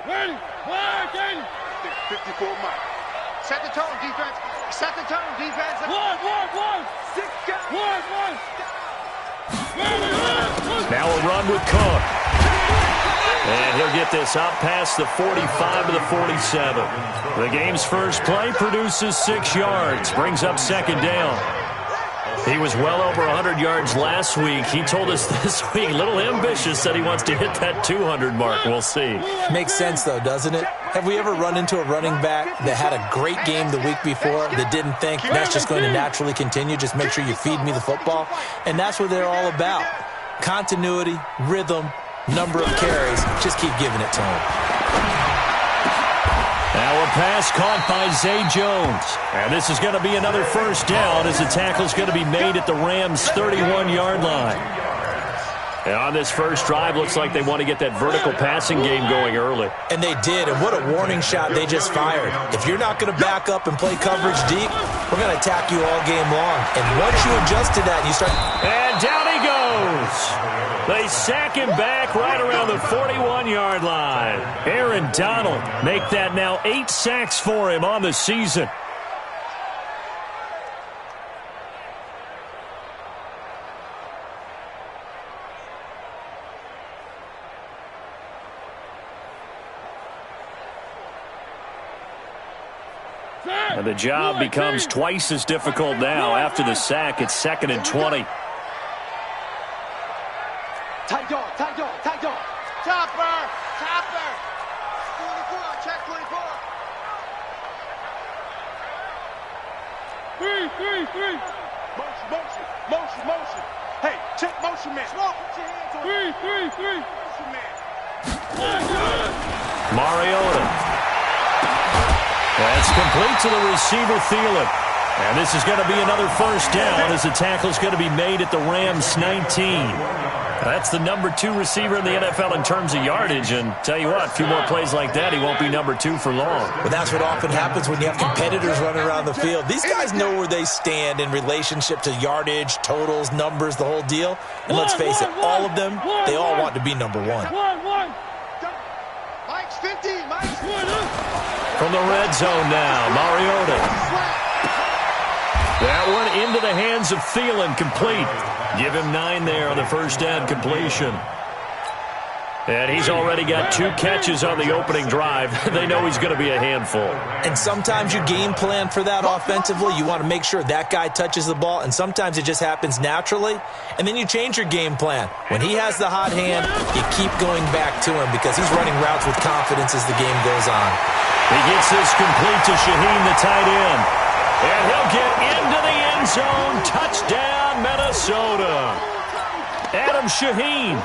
Ready. Working. 54 Mike. Set the tone, defense. Set the tone, defense. One. Six guys. One. Now a run with Cook. And he'll get this up past the 45 to the 47. The game's first play produces 6 yards, brings up second down. He was well over 100 yards last week. He told us this week, a little ambitious, said he wants to hit that 200 mark. We'll see. Makes sense, though, doesn't it? Have we ever run into a running back that had a great game the week before that didn't think that's just going to naturally continue? Just make sure you feed me the football. And that's what they're all about. Continuity, rhythm, number of carries. Just keep giving it to him. Now a pass caught by Zay Jones. And this is going to be another first down as the tackle's going to be made at the Rams' 31-yard line. And on this first drive, looks like they want to get that vertical passing game going early. And they did, and what a warning shot they just fired. If you're not going to back up and play coverage deep, we're going to attack you all game long. And once you adjust to that, you start... And down he goes. They sack him back right around the 41-yard line. Aaron Donald make that now 8 sacks for him on the season. And the job becomes twice as difficult now. After the sack, it's 2nd and 20. Tight dog. Chopper. 24, check 24. 3. Motion. Hey, check motion, man. Smoke, put your hands on 3. motion, man. Mariota. That's complete to the receiver, Thielen. And this is going to be another first down as the tackle's going to be made at the Rams' 19. That's the number 2 receiver in the NFL in terms of yardage. And tell you what, a few more plays like that, he won't be number 2 for long. But that's what often happens when you have competitors running around the field. These guys know where they stand in relationship to yardage, totals, numbers, the whole deal. And let's face it, all of them, they all want to be number 1. Mike's 50. Mike's 50. From the red zone now, Mariota. That one into the hands of Thielen, complete. Give him 9 there on the first down completion. And he's already got 2 catches on the opening drive. They know he's going to be a handful. And sometimes you game plan for that offensively. You want to make sure that guy touches the ball, and sometimes it just happens naturally. And then you change your game plan. When he has the hot hand, you keep going back to him because he's running routes with confidence as the game goes on. He gets this complete to Shaheen, the tight end. And he'll get into the end zone. Touchdown, Minnesota. Adam Shaheen,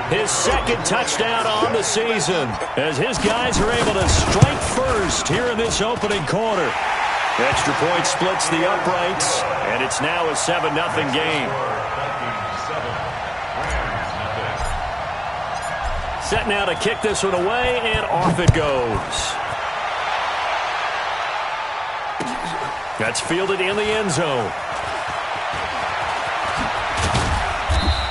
his 2nd touchdown on the season, as his guys are able to strike first here in this opening quarter. Extra point splits the uprights, and it's now a 7-0 game. Set now to kick this one away, and off it goes. That's fielded in the end zone.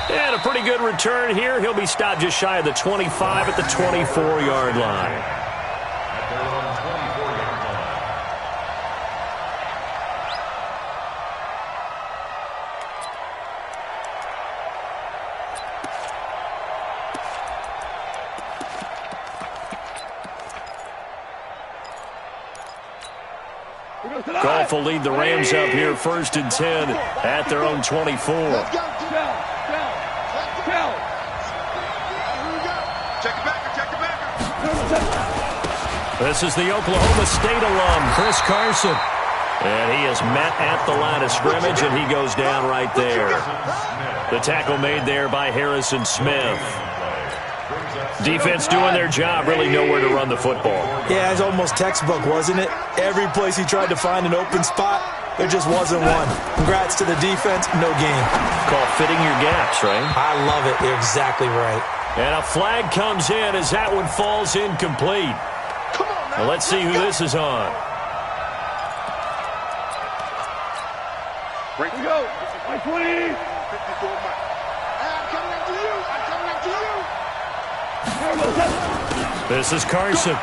And a pretty good return here. He'll be stopped just shy of the 25 at the 24-yard line. Goff will lead the Rams up here 1st and 10 at their own 24. Let's go. Check the backer. This is the Oklahoma State alum, Chris Carson. And he is met at the line of scrimmage, and he goes down right there. The tackle made there by Harrison Smith. Defense doing their job, really nowhere to run the football. Yeah, it's almost textbook, wasn't it? Every place he tried to find an open spot, there just wasn't one. Congrats to the defense, no game. Called fitting your gaps, right? I love it. You're exactly right. And a flag comes in as that one falls incomplete. Well, let's see who this is on. Here we go. 20. 54 Mike. I'm coming after you. Here we go. This is Carson.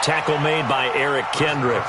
Tackle made by Eric Kendrick.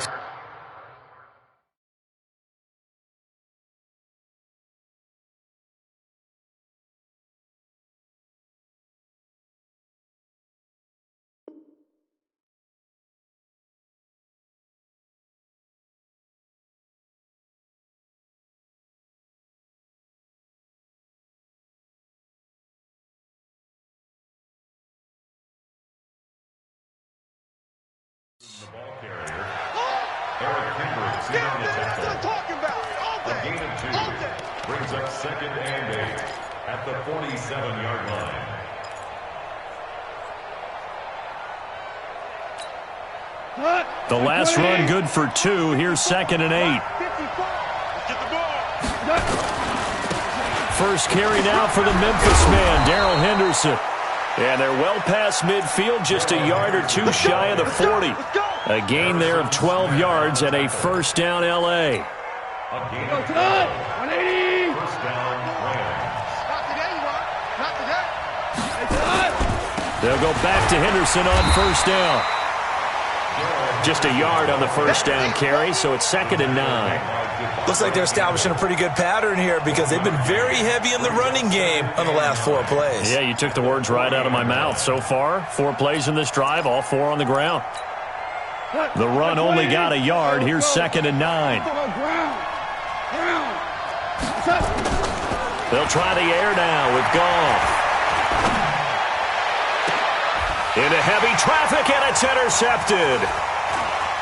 Brings up 2nd and 8 at the 47-yard line. The last run good for 2. Here's 2nd and 8. First carry now for the Memphis man, Darrell Henderson. And they're well past midfield, just a yard or two shy of the 40. A gain there of 12 yards and a first down L.A. 180. First down, Rams. Not today, you are. Not today. They'll go back to Henderson on first down. Just a yard on the first down carry, so it's 2nd and 9. Looks like they're establishing a pretty good pattern here because they've been very heavy in the running game on the last 4 plays. Yeah, you took the words right out of my mouth. So far, 4 plays in this drive, all 4 on the ground. The run only got a yard. Here's 2nd and 9. They'll try the air now with Goff. Into heavy traffic, and it's intercepted.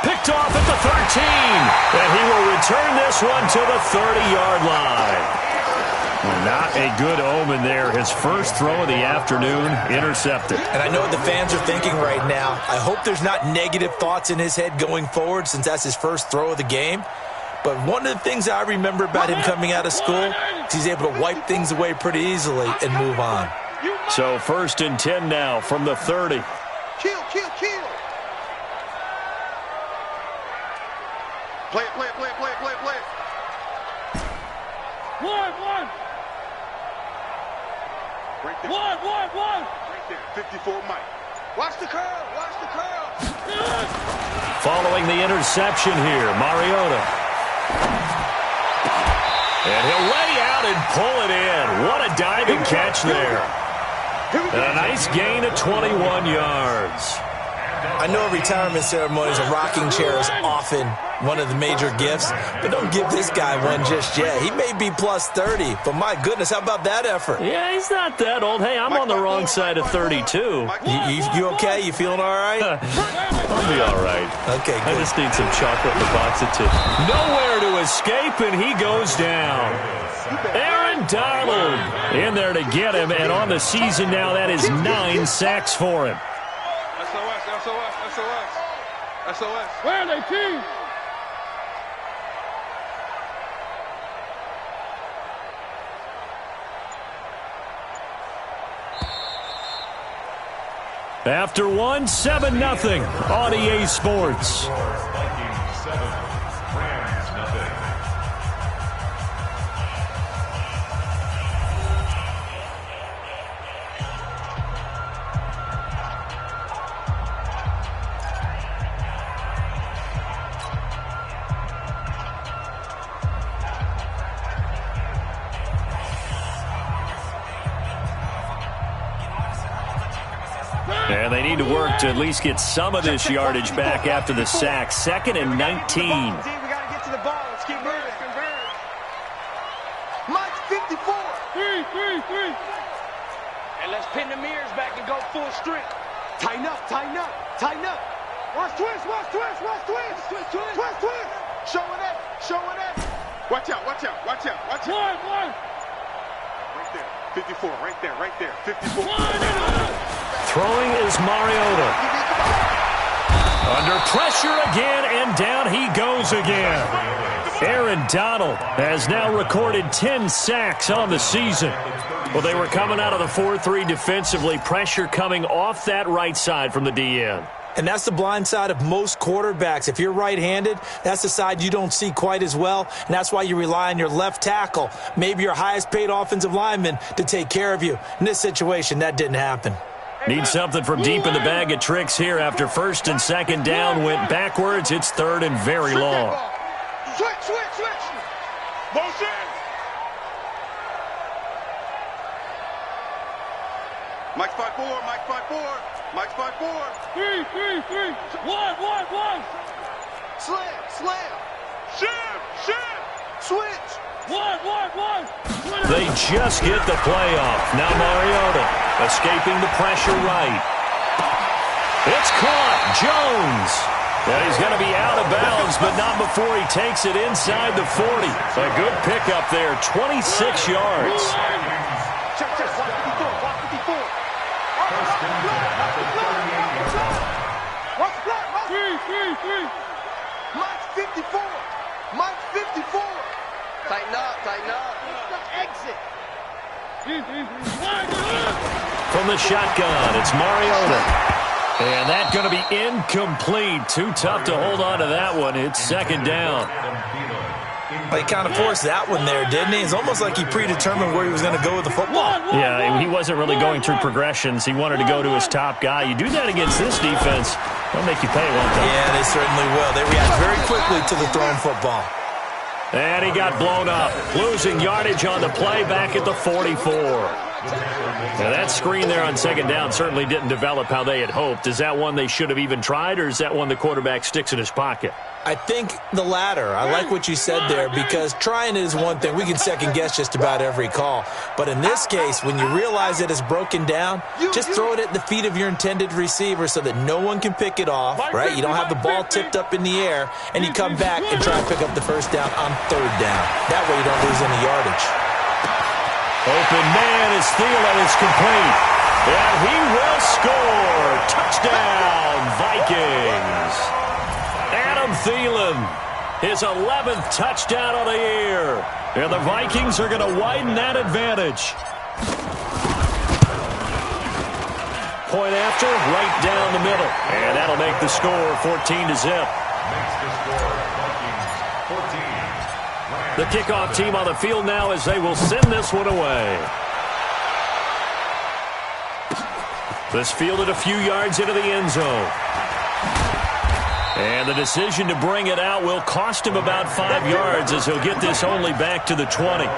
Picked off at the 13. And he will return this one to the 30-yard line. Not a good omen there. His first throw of the afternoon, intercepted. And I know what the fans are thinking right now. I hope there's not negative thoughts in his head going forward since that's his first throw of the game. But one of the things I remember about him coming out of school is he's able to wipe things away pretty easily and move on. So 1st and 10 now from the 30. Kill. Play it. One. Right there. One. Right there. 54 Mike. Watch the curl. Following the interception here, Mariota. And he'll lay out and pull it in. What a diving catch there. And a nice gain of 21 yards. I know a retirement ceremonies, a rocking chair is often one of the major gifts, but don't give this guy one just yet. He may be plus 30, but my goodness, how about that effort? Yeah, he's not that old. Hey, I'm on the wrong side of 32. You okay? You feeling all right? I'll be all right. Okay, good. I just need some chocolate in the box of tips. Nowhere to escape, and he goes down. Aaron Donald in there to get him, and on the season now, that is 9 sacks for him. SOS. Where are they, team? After 1, 7-0 on EA Sports. Vikings 7, Rams nothing. And they need to work to at least get some of this yardage back after the sack. 2nd and 19. We got to get to the ball. Let's keep moving. Mike, 54. Three. And let's pin the mirrors back and go full strength. Tighten up. Watch twist. Showing it. Watch out. One. Right there. 54. Right there. 54. Throwing is Mariota. Under pressure again, and down he goes again. Aaron Donald has now recorded 10 sacks on the season. Well, they were coming out of the 4-3 defensively. Pressure coming off that right side from the DN. And that's the blind side of most quarterbacks. If you're right-handed, that's the side you don't see quite as well, and that's why you rely on your left tackle, maybe your highest-paid offensive lineman, to take care of you. In this situation, that didn't happen. Need something from deep in the bag of tricks here after first and second down went backwards. It's third and very long. Switch. Motion. Mike's 5-4. Mike's 5-4. Mike's 5-4. 3. 1. Slam. Shift. Switch. 1. They just get the play off. Now Mariota escaping the pressure right. It's caught. Jones. And he's going to be out of bounds, but not before he takes it inside the 40. A good pickup there, 26 yards. Check. 154. Watch the block. 3. Mike's 54. Mike's 54. Tighten up. Exit. From the shotgun, it's Mariota. And that's going to be incomplete. Too tough to hold on to that one. It's second down. He kind of forced that one there, didn't he? It's almost like he predetermined where he was going to go with the football. Yeah, he wasn't really going through progressions. He wanted to go to his top guy. You do that against this defense, they'll make you pay one time. Yeah, they certainly will. They react very quickly to the thrown football. And he got blown up. Losing yardage on the play back at the 44. Now that screen there on second down certainly didn't develop how they had hoped. Is that one they should have even tried, or is that one the quarterback sticks in his pocket? I think the latter. I like what you said there, because trying is one thing. We can second guess just about every call. But in this case, when you realize it is broken down, just throw it at the feet of your intended receiver so that no one can pick it off, right? You don't have the ball tipped up in the air, and you come back and try and pick up the first down on third down. That way you don't lose any yardage. Open man is Thielen. It's complete. And he will score. Touchdown, Vikings. Adam Thielen, his 11th touchdown of the year. And the Vikings are going to widen that advantage. Point after, right down the middle. And that'll make the score 14-0. Makes the score Vikings 14. The kickoff team on the field now as they will send this one away. This fielded a few yards into the end zone. And the decision to bring it out will cost him about 5 yards as he'll get this only back to the 20.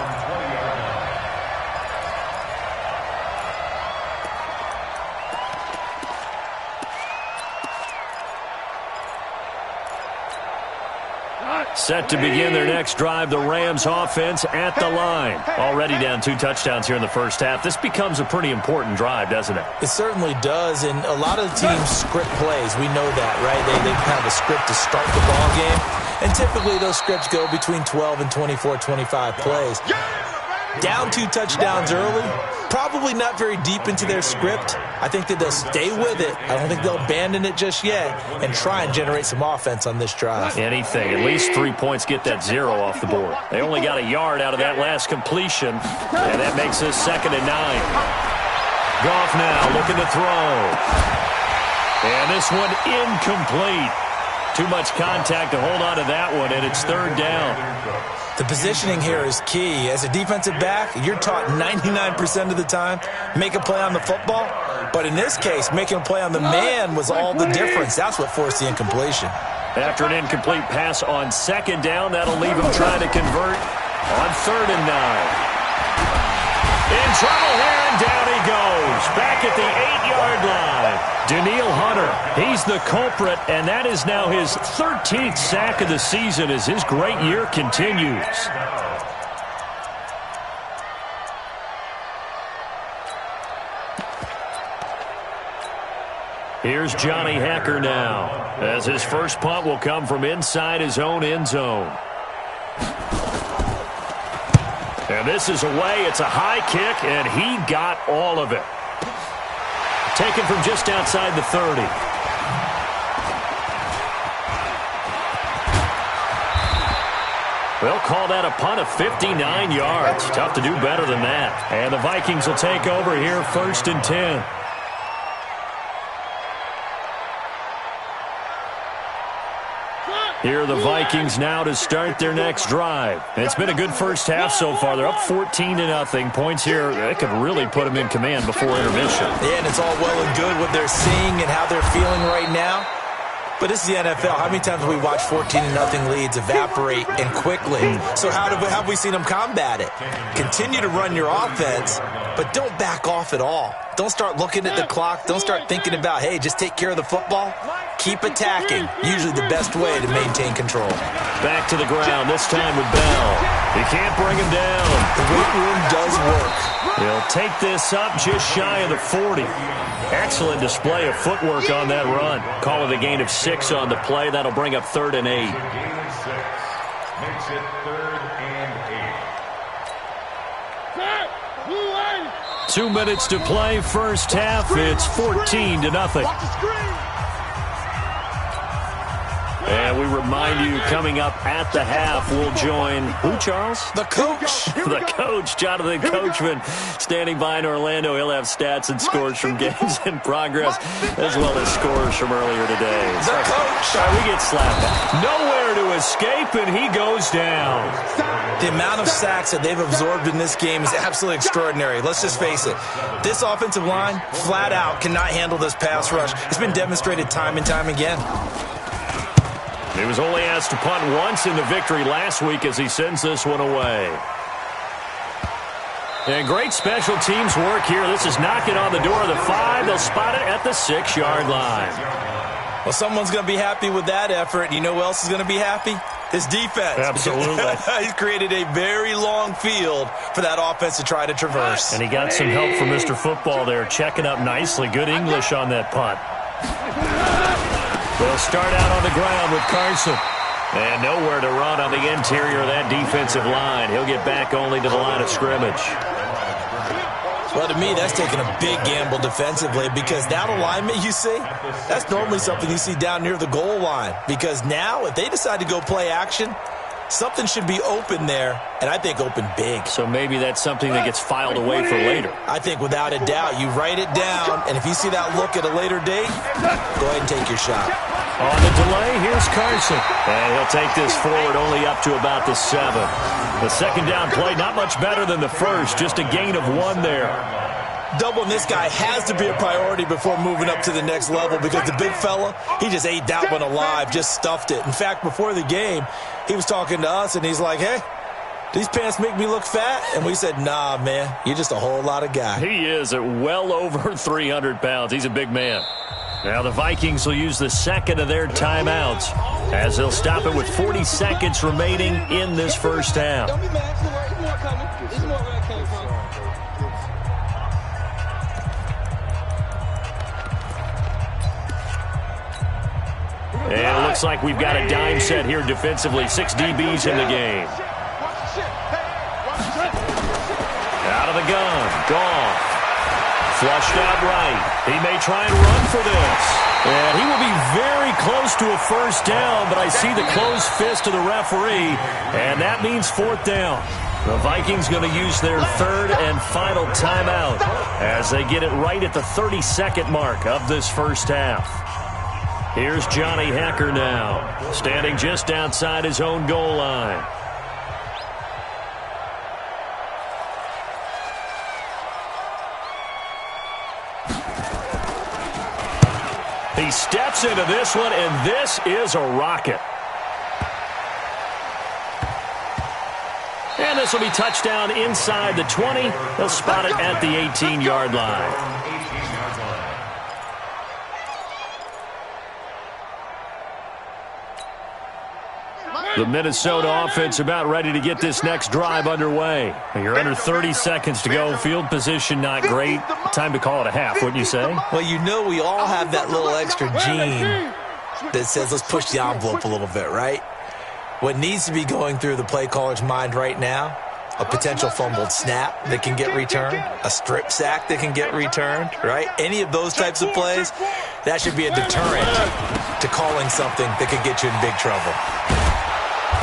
Set to begin their next drive, the Rams offense at the line. Already down 2 touchdowns here in the first half. This becomes a pretty important drive, doesn't it? It certainly does, and a lot of the teams script plays. We know that, right? They have a script to start the ball game, and typically those scripts go between 12 and 24, 25 plays. Down 2 touchdowns early, probably not very deep into their script. I think that they'll stay with it. I don't think they'll abandon it just yet and try and generate some offense on this drive. Anything. At least 3 points get that 0 off the board. They only got a yard out of that last completion, and that makes this 2nd and 9. Goff now looking to throw. And this one incomplete. Too much contact to hold on to that one, and it's 3rd down. The positioning here is key. As a defensive back, you're taught 99% of the time, make a play on the football. But in this case, making a play on the man was all the difference. That's what forced the incompletion. After an incomplete pass on 2nd down, that'll leave him trying to convert on 3rd and 9. In trouble here, and down he goes. Back at the 8-yard line. Daniil Hunter, he's the culprit, and that is now his 13th sack of the season as his great year continues. Here's Johnny Hacker now, as his first punt will come from inside his own end zone. And this is away. It's a high kick, and he got all of it. Taken from just outside the 30. They'll call that a punt of 59 yards. Tough to do better than that. And the Vikings will take over here 1st and 10. Here are the Vikings now to start their next drive. It's been a good first half so far. They're up 14-0. Points here, they could really put them in command before intermission. Yeah, and it's all well and good what they're seeing and how they're feeling right now. But this is the NFL. How many times have we watched 14-0 leads evaporate and quickly? So how have we seen them combat it? Continue to run your offense, but don't back off at all. Don't start looking at the clock. Don't start thinking about, hey, just take care of the football. Keep attacking. Usually the best way to maintain control. Back to the ground, this time with Bell. He can't bring him down. The weight room does work. He'll take this up just shy of the 40. Excellent display of footwork on that run. Call it a gain of 6 on the play. That'll bring up 3rd and 8. Gain of 6 makes it 3rd and 8. 2 minutes to play, first half. It's 14-0. And we remind you, coming up at the half, we'll join who, Charles? The coach. The coach, Jonathan Coachman, standing by in Orlando. He'll have stats and scores from games in progress, as well as scores from earlier today. The coach. Sorry, we get slapped. Nowhere to escape, and he goes down. The amount of sacks that they've absorbed in this game is absolutely extraordinary. Let's just face it. This offensive line, flat out, cannot handle this pass rush. It's been demonstrated time and time again. He was only asked to punt once in the victory last week as he sends this one away. And great special teams work here. This is knocking on the door of the 5. They'll spot it at the 6-yard line. Well, someone's going to be happy with that effort. And you know who else is going to be happy? His defense. Absolutely. He's created a very long field for that offense to try to traverse. And he got some help from Mr. Football there, checking up nicely. Good English on that punt. They'll start out on the ground with Carson. And nowhere to run on the interior of that defensive line. He'll get back only to the line of scrimmage. Well, to me, that's taking a big gamble defensively because that alignment you see, that's normally something you see down near the goal line. Because now, if they decide to go play action, something should be open there, and I think open big. So maybe that's something that gets filed away for later. I think without a doubt, you write it down, and if you see that look at a later date, go ahead and take your shot. On the delay, here's Carson. And he'll take this forward only up to about the 7. The second down play, not much better than the first, just a gain of 1 there. Doubling this guy has to be a priority before moving up to the next level because the big fella, he just ate that one alive, just stuffed it. In fact, before the game, he was talking to us, and he's like, hey, these pants make me look fat? And we said, nah, man, you're just a whole lot of guy. He is at well over 300 pounds. He's a big man. Now the Vikings will use the second of their timeouts as they'll stop it with 40 seconds remaining in this first half. Don't be mad. There's more coming. There's more where it came from. And it looks like we've got a dime set here defensively. 6 DBs in the game. Out of the gun. Goff. Flushed out right. He may try and run for this. And he will be very close to a first down, but I see the closed fist of the referee, and that means 4th down. The Vikings going to use their 3rd and final timeout as they get it right at the 32nd mark of this first half. Here's Johnny Hekker now, standing just outside his own goal line. He steps into this one, and this is a rocket. And this will be touchdown inside the 20. They'll spot it at the 18-yard line. The Minnesota offense about ready to get this next drive underway. You're under 30 seconds to go. Field position not great. Time to call it a half, wouldn't you say? Well, you know we all have that little extra gene that says let's push the envelope a little bit, right? What needs to be going through the play caller's mind right now, a potential fumbled snap that can get returned, a strip sack that can get returned, right? Any of those types of plays, that should be a deterrent to calling something that could get you in big trouble.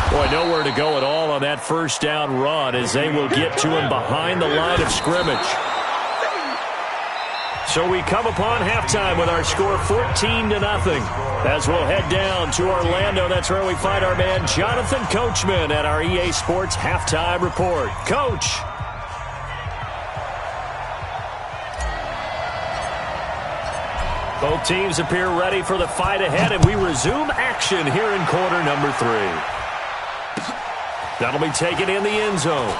Boy, nowhere to go at all on that first down run as they will get to him behind the line of scrimmage. So we come upon halftime with our score 14-0. As we'll head down to Orlando, that's where we find our man Jonathan Coachman at our EA Sports Halftime Report. Coach. Both teams appear ready for the fight ahead, and we resume action here in quarter number 3. That'll be taken in the end zone.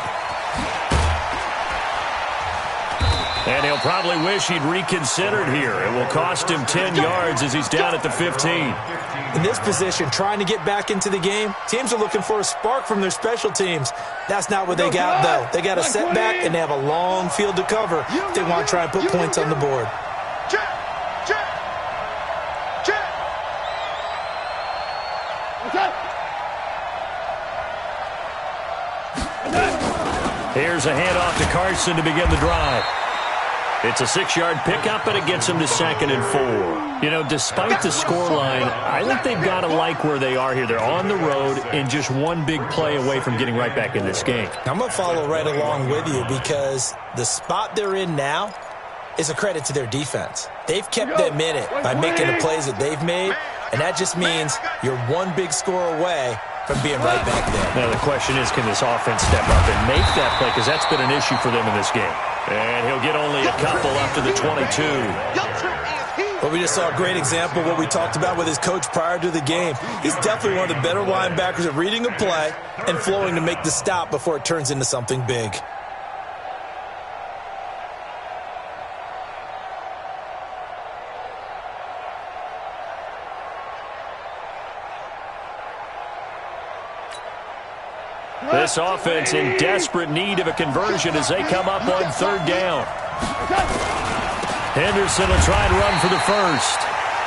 And he'll probably wish he'd reconsidered here. It will cost him 10 yards as he's down at the 15. In this position, trying to get back into the game, teams are looking for a spark from their special teams. That's not what they got, though. They got a setback, and they have a long field to cover if they want to try and put points on the board. Here's a handoff to Carson to begin the drive. It's a 6-yard pickup, and it gets them to 2nd and 4. You know, despite the scoreline, I think they've got to like where they are here. They're on the road and just one big play away from getting right back in this game. I'm going to follow right along with you because the spot they're in now is a credit to their defense. They've kept them in it by making the plays that they've made, and that just means you're one big score away from being right back there. Now, the question is, can this offense step up and make that play? Because that's been an issue for them in this game. And he'll get only a couple up to the 22. Well, we just saw a great example of what we talked about with his coach prior to the game. He's definitely one of the better linebackers at reading a play and flowing to make the stop before it turns into something big. This offense in desperate need of a conversion as they come up on 3rd down. Henderson will try and run for the first.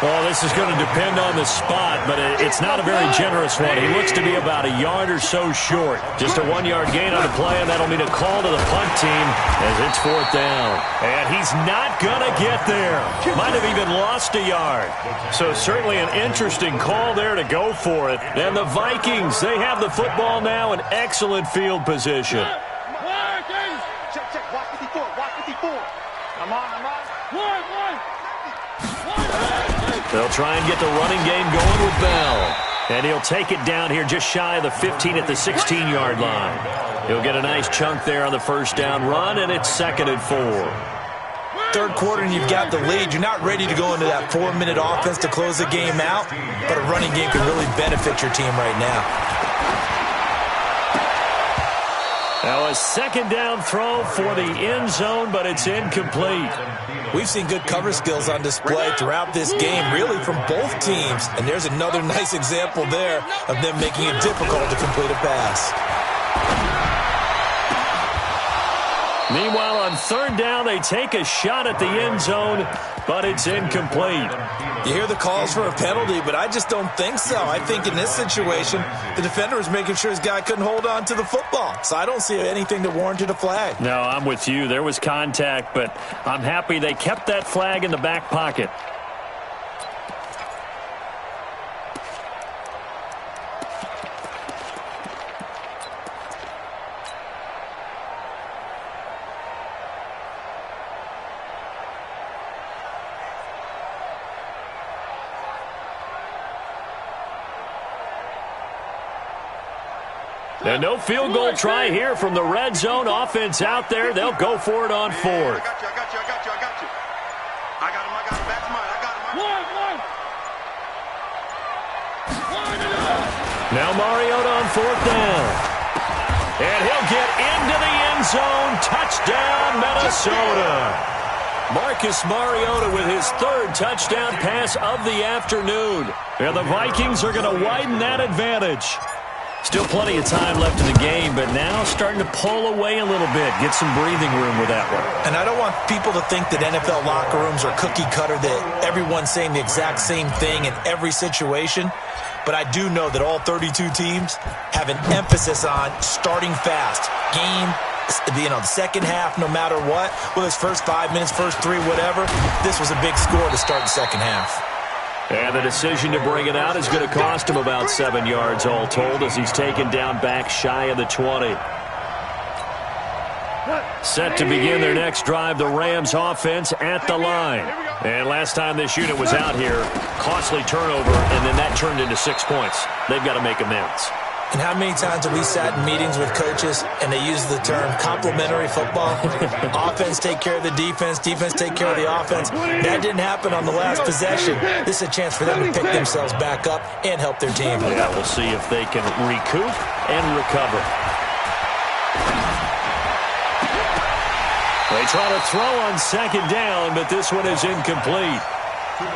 Well, this is going to depend on the spot, but it's not a very generous one. He looks to be about a yard or so short. Just a 1-yard gain on the play, and that'll mean a call to the punt team as it's 4th down. And he's not going to get there. Might have even lost a yard. So certainly an interesting call there to go for it. And the Vikings, they have the football now in excellent field position. Check. Watch 54. Watch 54. I'm on. One. They'll try and get the running game going with Bell. And he'll take it down here just shy of the 15 at the 16-yard line. He'll get a nice chunk there on the 1st down run, and it's 2nd and 4. 3rd quarter and you've got the lead. You're not ready to go into that 4-minute offense to close the game out, but a running game can really benefit your team right now. Now a 2nd down throw for the end zone, but it's incomplete. We've seen good cover skills on display throughout this game, really from both teams. And there's another nice example there of them making it difficult to complete a pass. Meanwhile, on 3rd down, they take a shot at the end zone, but it's incomplete. You hear the calls for a penalty, but I just don't think so. I think in this situation, the defender was making sure his guy couldn't hold on to the football. So I don't see anything that warranted a flag. No, I'm with you. There was contact, but I'm happy they kept that flag in the back pocket. And no field goal try here from the red zone. Offense out there. They'll go for it on 4th. I got you. I got him. Back to mine. I got him. Now Mariota on 4th down. And he'll get into the end zone. Touchdown, Minnesota. Marcus Mariota with his 3rd touchdown pass of the afternoon. And the Vikings are going to widen that advantage. Still plenty of time left in the game, but now starting to pull away a little bit. Get some breathing room with that one. And I don't want people to think that NFL locker rooms are cookie cutter, that everyone's saying the exact same thing in every situation. But I do know that all 32 teams have an emphasis on starting fast. Game, the second half, no matter what. Whether it's first 5 minutes, first 3, whatever. This was a big score to start the second half. And the decision to bring it out is going to cost him about 7 yards all told as he's taken down back shy of the 20. Set to begin their next drive, the Rams offense at the line. And last time this unit was out here, costly turnover, and then that turned into 6 points. They've got to make amends. And how many times have we sat in meetings with coaches and they use the term complementary football? Offense take care of the defense, defense take care of the offense. That didn't happen on the last possession. This is a chance for them to pick themselves back up and help their team. Yeah, we'll see if they can recoup and recover. They try to throw on second down, but this one is incomplete.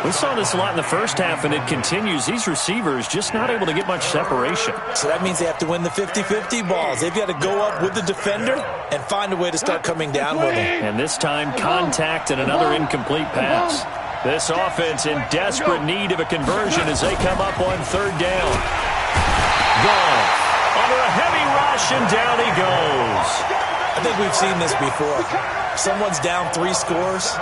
We saw this a lot in the first half, and it continues. These receivers just not able to get much separation. So that means they have to win the 50-50 balls. They've got to go up with the defender and find a way to start coming down with them. And this time, contact and another incomplete pass. This offense in desperate need of a conversion as they come up on third down. Gone. Under a heavy rush, and down he goes. I think we've seen this before. Someone's down 3 scores.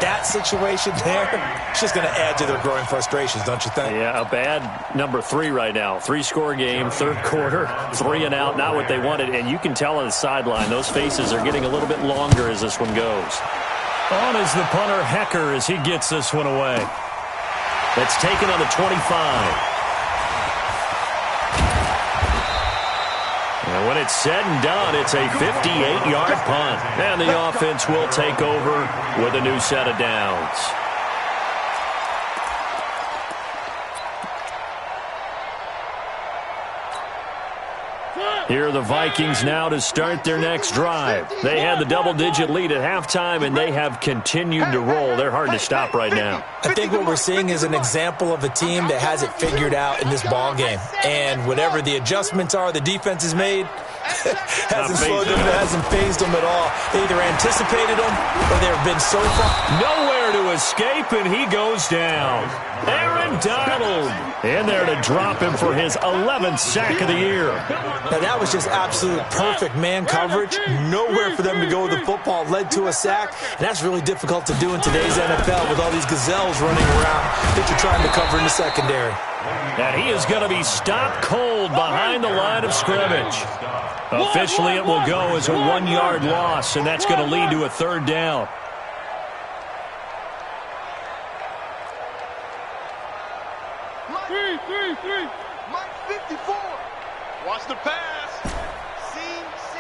That situation there, it's just going to add to their growing frustrations, don't you think? Yeah, a bad number 3 right now. 3-score game, third quarter, 3 and out, not what they wanted. And you can tell on the sideline, those faces are getting a little bit longer as this one goes. On is the punter, Hecker, as he gets this one away. That's taken on the 25. And when it's said and done, it's a 58-yard punt. And the offense will take over with a new set of downs. Here are the Vikings now to start their next drive. They had the double-digit lead at halftime, and they have continued to roll. They're hard to stop right now. I think what we're seeing is an example of a team that has it figured out in this ball game. And whatever the adjustments are the defense has made, hasn't slowed them, hasn't phased them at all. They either anticipated them or they've been so far. Nowhere to escape, and he goes down. Aaron Donald in there to drop him for his 11th sack of the year. Now, that was just absolute perfect man coverage. Nowhere for them to go with the football. Led to a sack, and that's really difficult to do in today's NFL with all these gazelles running around that you're trying to cover in the secondary. And he is going to be stopped cold behind the line of scrimmage. Officially, it will go as a 1-yard loss, and that's going to lead to a third down. Three. Mike 54. Watch the pass. C6.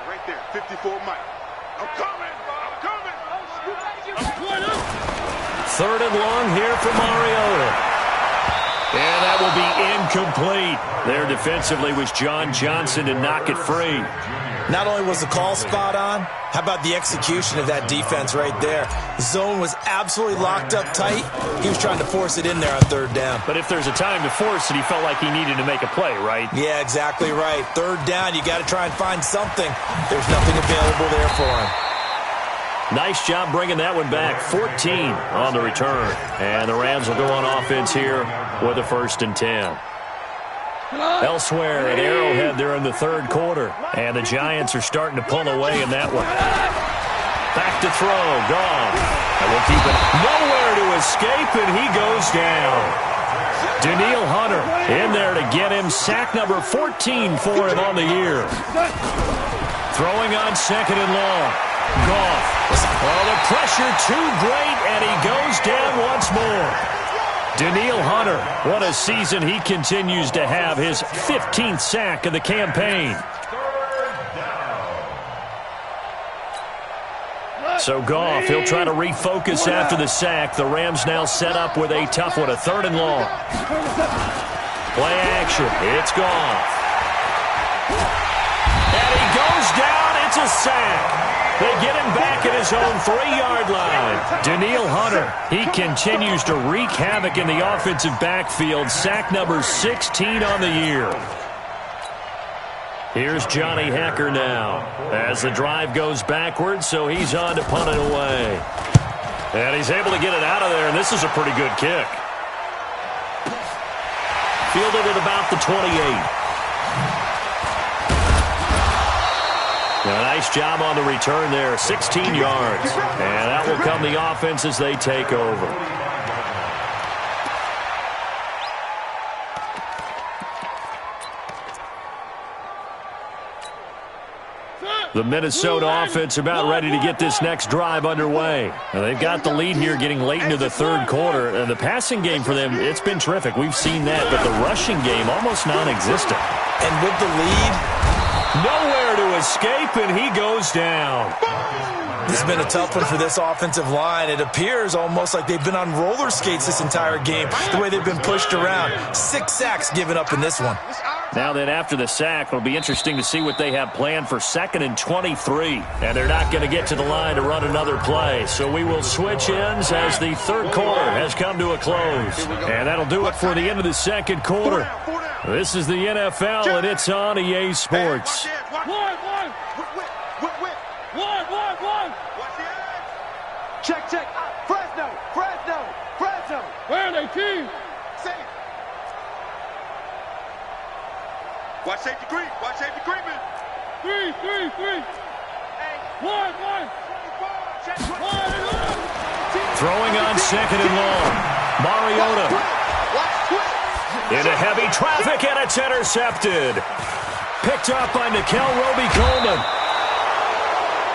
Right there. 54 Mike. I'm coming. Third and long here for Mariota. And that will be incomplete. There defensively was John Johnson to knock it free. Not only was the call spot on, how about the execution of that defense right there? The zone was absolutely locked up tight. He was trying to force it in there on third down. But if there's a time to force it, he felt like he needed to make a play, right? Yeah, exactly right. Third down, you got to try and find something. There's nothing available there for him. Nice job bringing that one back. 14 on the return. And the Rams will go on offense here with a 1st and 10. Elsewhere at Arrowhead, they're in the third quarter. And the Giants are starting to pull away in that one. Back to throw. Gone. And we'll keep it. Nowhere to escape, and he goes down. Daniil Hunter in there to get him. Sack number 14 for him on the year. Throwing on second and long. Goff. Oh, the pressure too great, and he goes down once more. Daniil Hunter, what a season he continues to have. His 15th sack of the campaign. So Goff, he'll try to refocus after the sack. The Rams now set up with a tough one, a 3rd and long. Play action. It's Goff. And he goes down. It's a sack. They get him back at his own 3-yard line. Daniil Hunter, he continues to wreak havoc in the offensive backfield. Sack number 16 on the year. Here's Johnny Hecker now as the drive goes backwards, so he's on to punt it away. And he's able to get it out of there, and this is a pretty good kick. Fielded at about the 28. A nice job on the return there, 16 yards. And that will come the offense as they take over. The Minnesota offense about ready to get this next drive underway. Now, they've got the lead here getting late into the third quarter. The passing game for them, it's been terrific. We've seen that, but the rushing game almost non-existent. And with the lead, nowhere to escape, and he goes down. This has been a tough one for this offensive line. It appears almost like they've been on roller skates this entire game, the way they've been pushed around. 6 sacks given up in this one. Now then, after the sack, it'll be interesting to see what they have planned for 2nd and 23. And they're not going to get to the line to run another play. So we will switch ends as the third quarter has come to a close. And that'll do it for the end of the second quarter. This is the NFL, and it's on EA Sports. One. Check. Fresno. Where are they, team? Watch safety creep. Creeping. Three. One. Throwing on 2nd and long. Mariota into heavy traffic, and it's intercepted. Picked up by Nikel Roby-Coleman.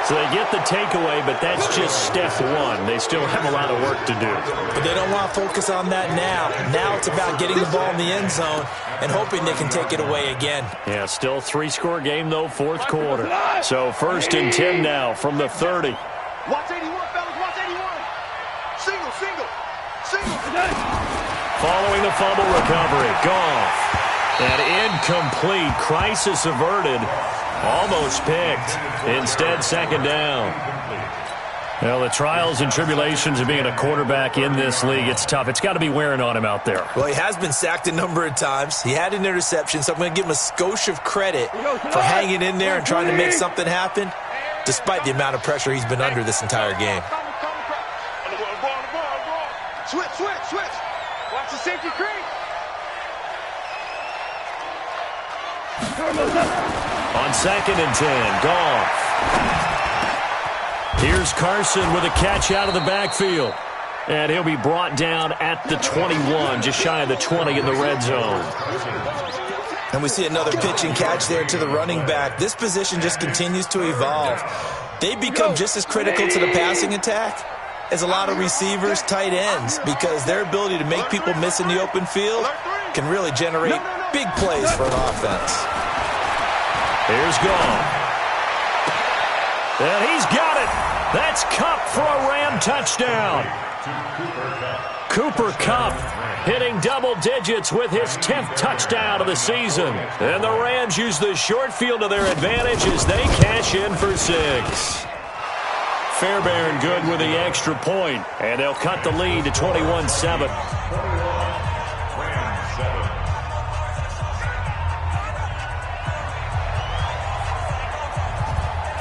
So they get the takeaway, but that's just step one. They still have a lot of work to do. But they don't want to focus on that now. Now it's about getting the ball in the end zone and hoping they can take it away again. Yeah, still 3-score game, though, fourth quarter. So 1st and 10 now from the 30. Watch 81, fellas. Watch 81. Single. Following the fumble recovery. Goff. An incomplete. Crisis averted. Almost picked. Instead, 2nd down. Well, the trials and tribulations of being a quarterback in this league, it's tough. It's got to be wearing on him out there. Well, he has been sacked a number of times. He had an interception, so I'm going to give him a skosh of credit for hanging in there and trying to make something happen, despite the amount of pressure he's been under this entire game. Switch. Watch the safety creep. On 2nd and 10, Goff. Here's Carson with a catch out of the backfield. And he'll be brought down at the 21, just shy of the 20 in the red zone. And we see another pitch and catch there to the running back. This position just continues to evolve. They become just as critical to the passing attack as a lot of receivers, tight ends, because their ability to make people miss in the open field can really generate big plays for an offense. Here's Goff. And he's got it. That's Kupp for a Ram touchdown. Cooper Kupp hitting double digits with his 10th touchdown of the season. And the Rams use the short field to their advantage as they cash in for 6. Fairbairn good with the extra point, and they'll cut the lead to 21-7.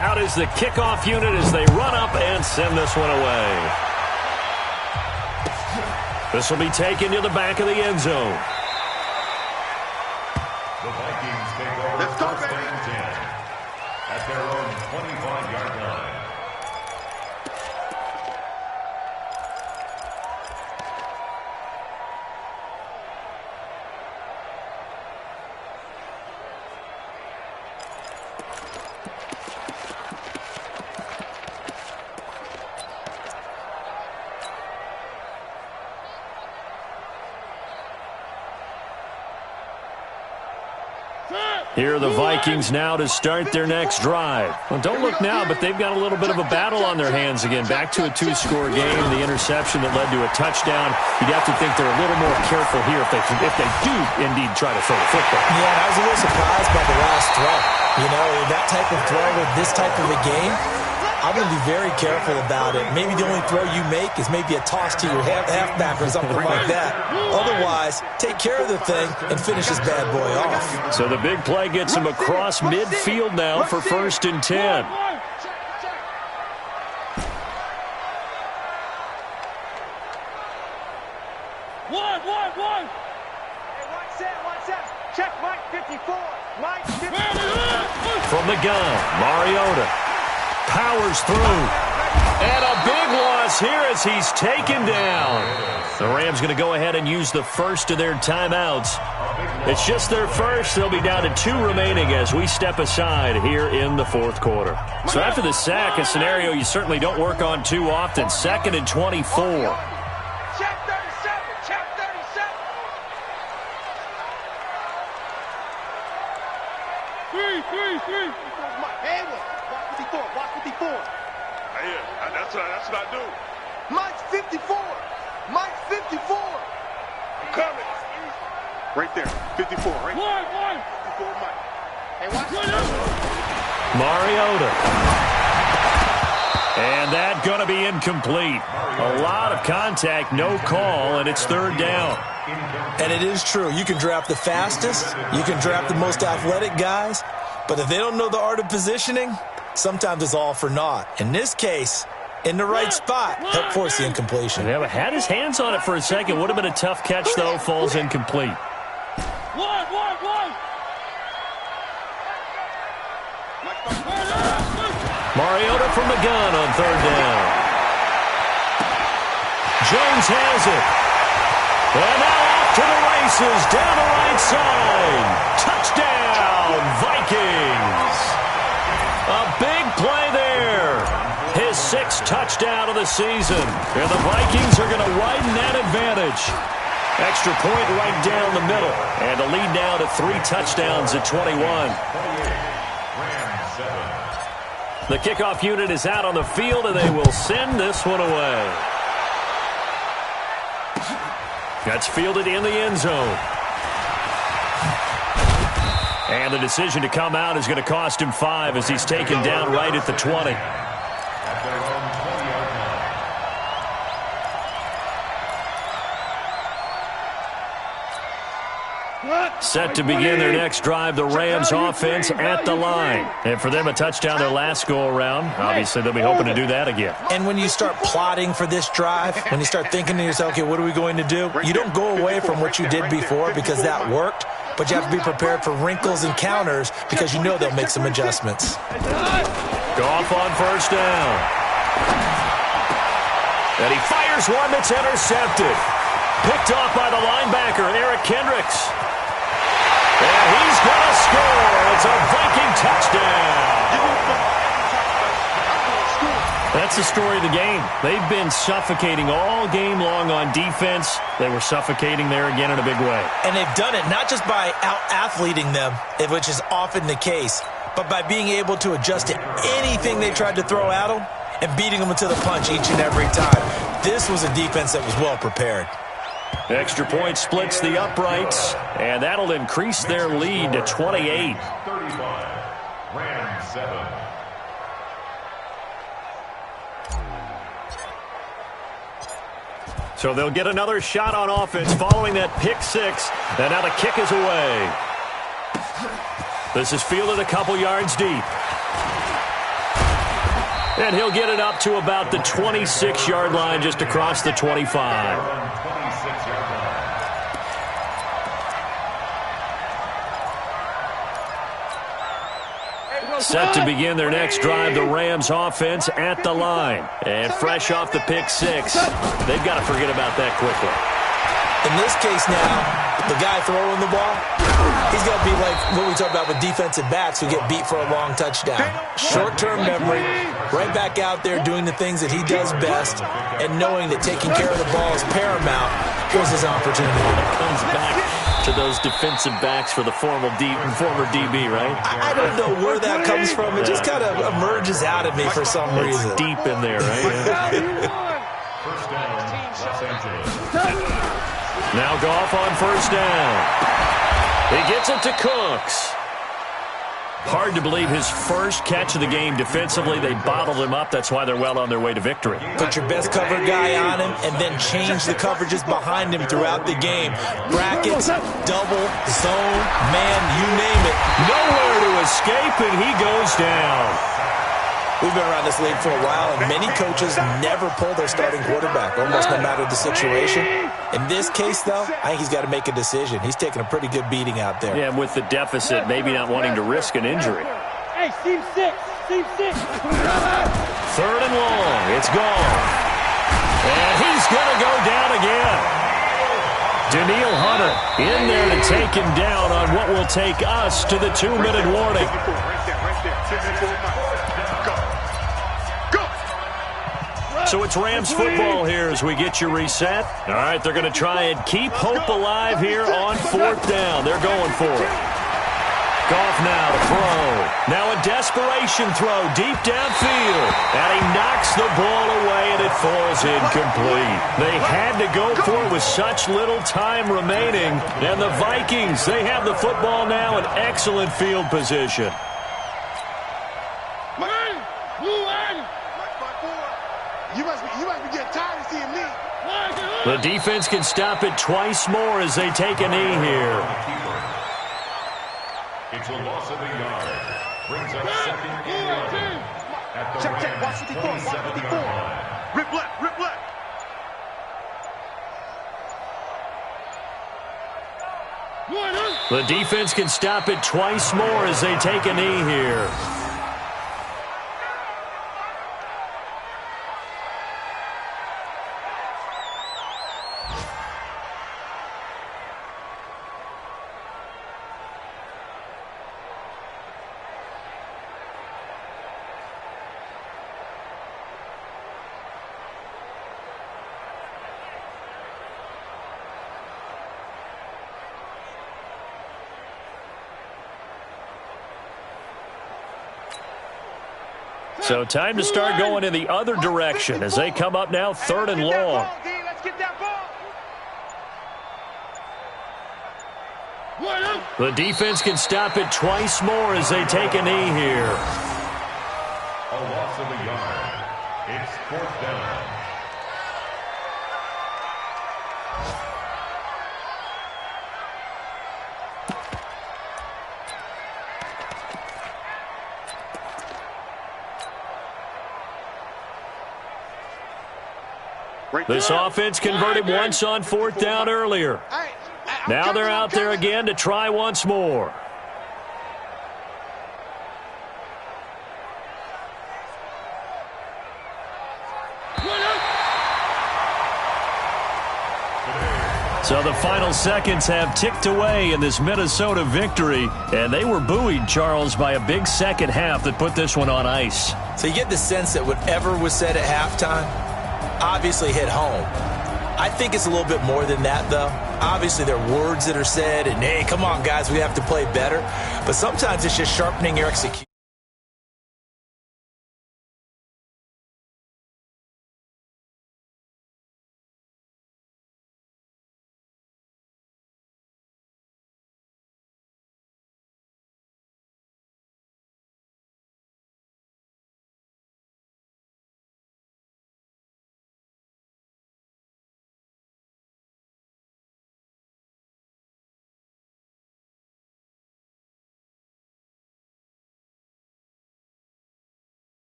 Out is the kickoff unit as they run up and send this one away. This will be taken to the back of the end zone. The Vikings take over first and 10 at their own 25-yard line. Here are the Vikings now to start their next drive. Well, don't look now, but they've got a little bit of a battle on their hands again. Back to a 2-score game, the interception that led to a touchdown. You'd have to think they're a little more careful here if they do indeed try to throw the football. Yeah, I was a little surprised by the last throw. You know, that type of throw with this type of a game, I'm going to be very careful about it. Maybe the only throw you make is maybe a toss to your halfback or something like that. Otherwise, take care of the thing and finish this bad boy off. So the big play gets him across midfield now for 1st and 10. One. One set. Check Mike 54. Mike 54. From the gun, Mariota powers through. And a big loss pass here as he's taken down. The Rams going to go ahead and use the first of their timeouts. It's just their first. They'll be down to 2 remaining as we step aside here in the fourth quarter. So after the sack, a scenario you certainly don't work on too often. 2nd and 24. Check 37. Check 37. 3, 3, 3. Hey, watch 54. Watch 54. Yeah, that's what I do. Mike's 54. Mike's 54. I'm coming. Right there. 54. Right there. 54 Mike. Hey, watch Mariota. And that going to be incomplete. A lot of contact, no call, and it's 3rd down. And it is true. You can draft the fastest. You can draft the most athletic guys. But if they don't know the art of positioning, sometimes it's all for naught. In this case, in the right spot, help force the incompletion. Yeah, but had his hands on it for a second. Would have been a tough catch, though. Falls incomplete. 1. Mariota from the gun on 3rd down. Jones has it. And now off to the races down the right side. Touchdown, Vikings. A big play there. His 6th touchdown of the season. And the Vikings are going to widen that advantage. Extra point right down the middle. And a lead now to 3 touchdowns at 21. The kickoff unit is out on the field, and they will send this one away. That's fielded in the end zone. And the decision to come out is going to cost him 5 as he's taken down right at the 20. Set to begin their next drive, the Rams offense at the line. And for them, a touchdown their last go-around. Obviously, they'll be hoping to do that again. And when you start plotting for this drive, when you start thinking to yourself, okay, what are we going to do? You don't go away from what you did before because that worked, but you have to be prepared for wrinkles and counters because you know they'll make some adjustments. Goff on 1st down. And he fires one that's intercepted. Picked off by the linebacker, Eric Kendricks. And he's going to score. It's a Viking touchdown. That's the story of the game. They've been suffocating all game long on defense. They were suffocating there again in a big way. And they've done it not just by out-athleting them, which is often the case, but by being able to adjust to anything they tried to throw at them and beating them to the punch each and every time. This was a defense that was well prepared. Extra point splits the uprights, and that'll increase their lead to 28. 35, Rams 7. So they'll get another shot on offense following that pick 6, and now the kick is away. This is fielded a couple yards deep. And he'll get it up to about the 26-yard line just across the 25. Set to begin their next drive, the Rams offense at the line. And fresh off the pick 6, they've got to forget about that quickly. In this case now, the guy throwing the ball, he's got to be like what we talk about with defensive backs who get beat for a long touchdown. Short-term memory, right back out there doing the things that he does best, and knowing that taking care of the ball is paramount. Here's his opportunity. Comes back to those defensive backs for the former DB, right? I don't know where that comes from. It just kind of emerges out of me for some reason. It's deep in there, right? First down, Los Angeles. Now Goff on 1st down. He gets it to Cooks. Hard to believe his first catch of the game defensively. They bottled him up. That's why they're well on their way to victory. Put your best cover guy on him and then change the coverages behind him throughout the game. Brackets, double, zone, man, you name it. Nowhere to escape, and he goes down. We've been around this league for a while, and many coaches never pull their starting quarterback, almost no matter the situation. In this case, though, I think he's got to make a decision. He's taking a pretty good beating out there. Yeah, and with the deficit, maybe not wanting to risk an injury. Hey, team 6. 3rd and long. It's gone. And he's going to go down again. Daniil Hunter in there to take him down on what will take us to the 2-minute warning. So it's Rams football here as we get you reset. All right, they're going to try and keep hope alive here on 4th down. They're going for it. Goff now to throw. Now a desperation throw deep downfield. And he knocks the ball away, and it falls incomplete. They had to go for it with such little time remaining. And the Vikings, they have the football now in excellent field position. You must be getting tired of seeing me. The defense can stop it twice more as they take a knee here. It's a loss of a yard. Brings up 2nd and 11. At the Check, watch 54, watch 54. Rip left, rip left. The defense can stop it twice more as they take a knee here. So time to start going in the other direction as they come up now 3rd and long. The defense can stop it twice more as they take a knee here. A loss of a yard. It's 4th down. This offense converted once on 4th down earlier. Now they're out there again to try once more. So the final seconds have ticked away in this Minnesota victory, and they were buoyed, Charles, by a big second half that put this one on ice. So you get the sense that whatever was said at halftime obviously hit home. I think it's a little bit more than that, though. Obviously, there are words that are said, and, hey, come on, guys, we have to play better. But sometimes it's just sharpening your execution.